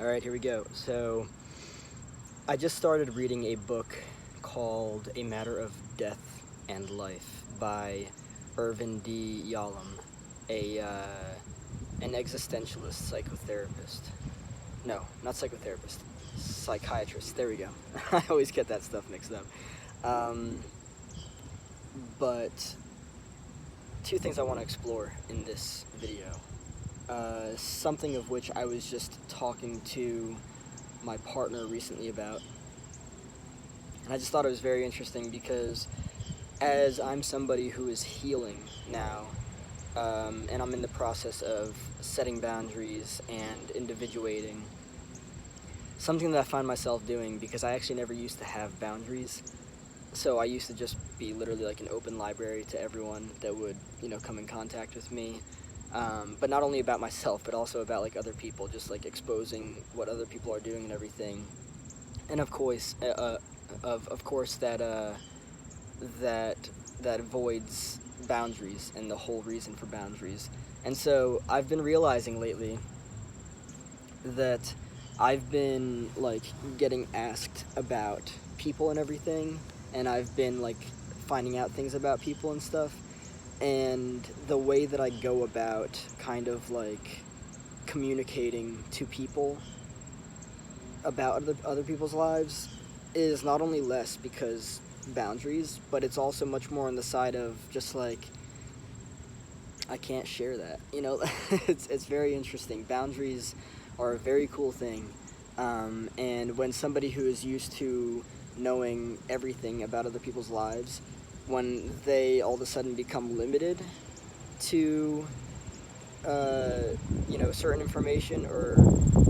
Alright, here we go. So, I just started reading a book called A Matter of Death and Life by Irvin D. Yalom, an existentialist psychotherapist. No, not psychotherapist. Psychiatrist. There we go. I always get that stuff mixed up. But two things I want to explore in this video. Something of which I was just talking to my partner recently about. And I just thought it was very interesting because as I'm somebody who is healing now, and I'm in the process of setting boundaries and individuating, something that I find myself doing because I actually never used to have boundaries. So I used to just be literally like an open library to everyone that would, come in contact with me. But not only about myself, but also about like other people, just like exposing what other people are doing and everything. And of course, that avoids boundaries and the whole reason for boundaries. And so I've been realizing lately that I've been like getting asked about people and everything, and I've been like finding out things about people and stuff. And the way that I go about kind of like communicating to people about other people's lives is not only less because boundaries, but it's also much more on the side of just like, I can't share that, it's very interesting. Boundaries are a very cool thing, and when somebody who is used to knowing everything about other people's lives, when they all of a sudden become limited to certain information, or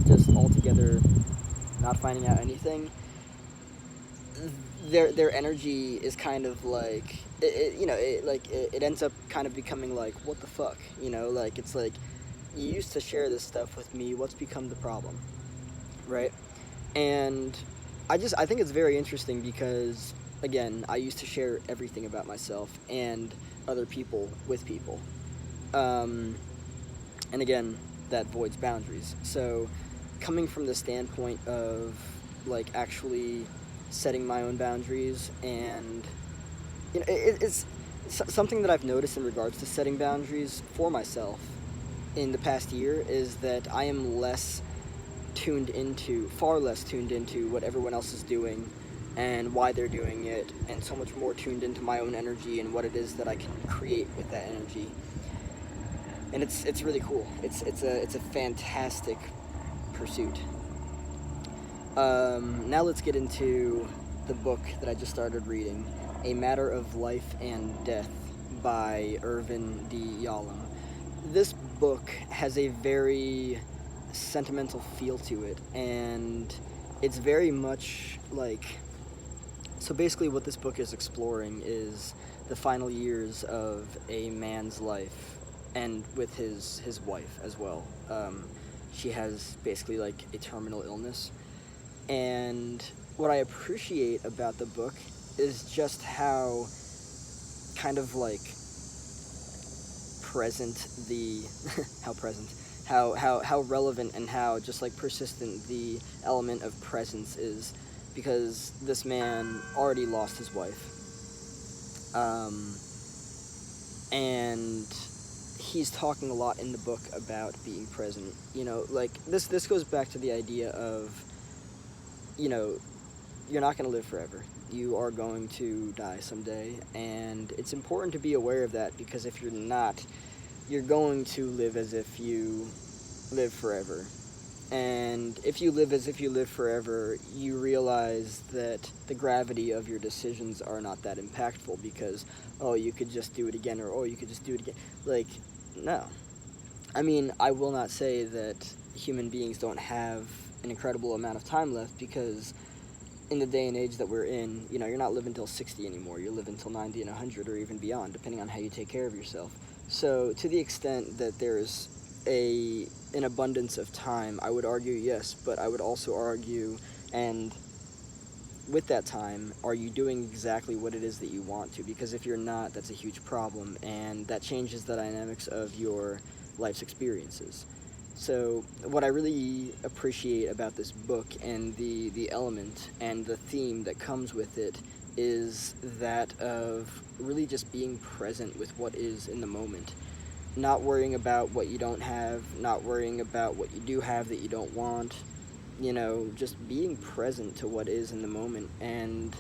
just altogether not finding out anything, their energy is kind of like it ends up kind of becoming like, what the fuck, like it's like, you used to share this stuff with me, what's become the problem, right? And I think it's very interesting because, again, I used to share everything about myself and other people with people. And again, that voids boundaries. So coming from the standpoint of like actually setting my own boundaries, and it's something that I've noticed in regards to setting boundaries for myself in the past year, is that I am far less tuned into what everyone else is doing and why they're doing it, and so much more tuned into my own energy and what it is that I can create with that energy. And it's really cool. It's a fantastic pursuit. Now let's get into the book that I just started reading, A Matter of Life and Death by Irvin D. Yalom. This book has a very sentimental feel to it, and it's very much like, so basically what this book is exploring is the final years of a man's life, and with his wife as well. She has basically like a terminal illness, and what I appreciate about the book is just how kind of like present the how relevant and how just like persistent the element of presence is, because this man already lost his wife, and he's talking a lot in the book about being present. Like this goes back to the idea of, you're not going to live forever. You are going to die someday, and it's important to be aware of that, because if you're not, you're going to live as if you live forever. And if you live as if you live forever, you realize that the gravity of your decisions are not that impactful, because, oh, you could just do it again, or, oh, you could just do it again. Like, no. I mean, I will not say that human beings don't have an incredible amount of time left, because in the day and age that we're in, you're not living until 60 anymore. You live until 90 and 100, or even beyond, depending on how you take care of yourself. So to the extent that there's an abundance of time, I would argue yes, but I would also argue, and with that time, are you doing exactly what it is that you want to? Because if you're not, that's a huge problem, and that changes the dynamics of your life's experiences. So what I really appreciate about this book and the element and the theme that comes with it is that of really just being present with what is in the moment. Not worrying about what you don't have, not worrying about what you do have that you don't want, just being present to what is in the moment. And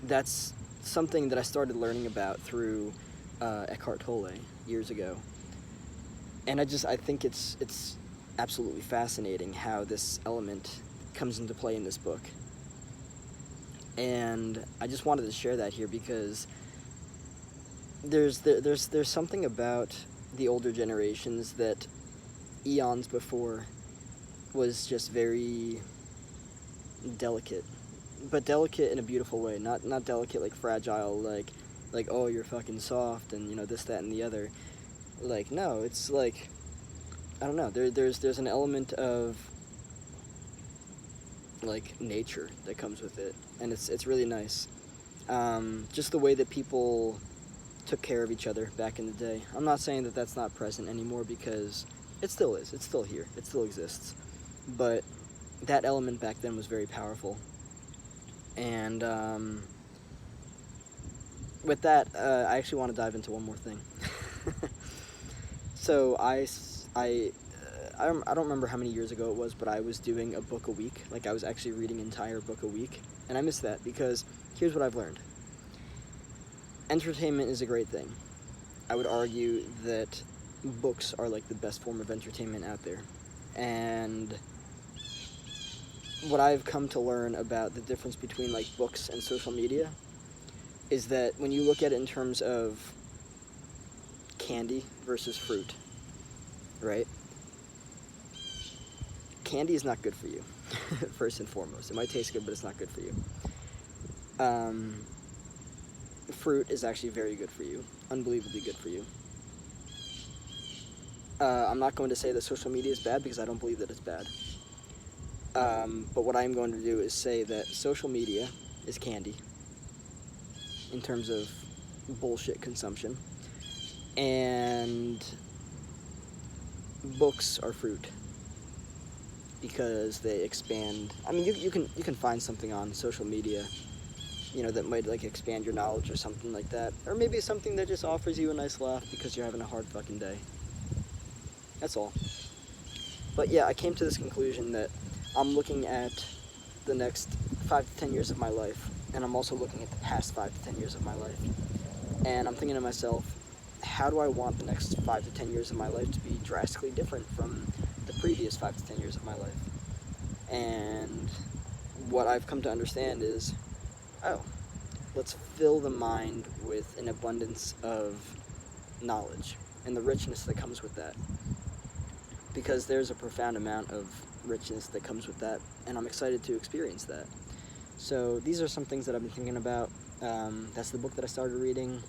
that's something that I started learning about through Eckhart Tolle years ago. And I think it's absolutely fascinating how this element comes into play in this book. And I just wanted to share that here because there's something about the older generations that eons before was just very delicate, but delicate in a beautiful way, not delicate like fragile, like oh, you're fucking soft and this, that, and the other. Like, no, it's like, I don't know, there's an element of like nature that comes with it, and it's really nice. Just the way that people took care of each other back in the day. I'm not saying that that's not present anymore, because it still is. It's still here. It still exists. But that element back then was very powerful. And with that, I actually want to dive into one more thing. So I don't remember how many years ago it was, but I was doing a book a week. Like, I was actually reading an entire book a week. And I miss that because here's what I've learned. Entertainment is a great thing. I would argue that books are like the best form of entertainment out there. And what I've come to learn about the difference between like books and social media is that when you look at it in terms of candy versus fruit, right? Candy is not good for you, first and foremost. It might taste good, but it's not good for you. Fruit is actually very good for you, unbelievably good for you. I'm not going to say that social media is bad, because I don't believe that it's bad. But what I'm going to do is say that social media is candy in terms of bullshit consumption, and books are fruit because they expand. I mean, you can find something on social media, that might like expand your knowledge or something like that, or maybe something that just offers you a nice laugh because you're having a hard fucking day. That's all. But yeah, I came to this conclusion that I'm looking at the next 5 to 10 years of my life, and I'm also looking at the past 5 to 10 years of my life. And I'm thinking to myself, how do I want the next 5 to 10 years of my life to be drastically different from the previous 5 to 10 years of my life? And what I've come to understand is, let's fill the mind with an abundance of knowledge and the richness that comes with that. Because there's a profound amount of richness that comes with that, and I'm excited to experience that. So these are some things that I've been thinking about. That's the book that I started reading.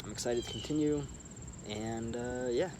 I'm excited to continue, and yeah.